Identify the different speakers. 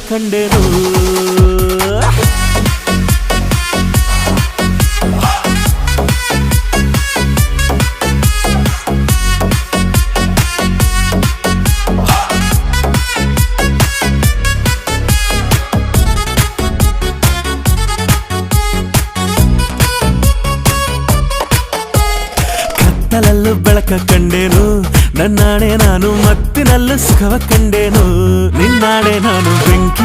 Speaker 1: ಕಂಡೆನು ಕತ್ತಲಲ್ಲೂ ಬೆಳಕ ಕಂಡೇನು ನನ್ನಾಣೆ ನಾನು ಮತ್ತಿನಲ್ಲೂ ಸುಖವ ಕಂಡೇನು ನಿನ್ನಾಣೆ ನಾನು ಬೆಂಕಿ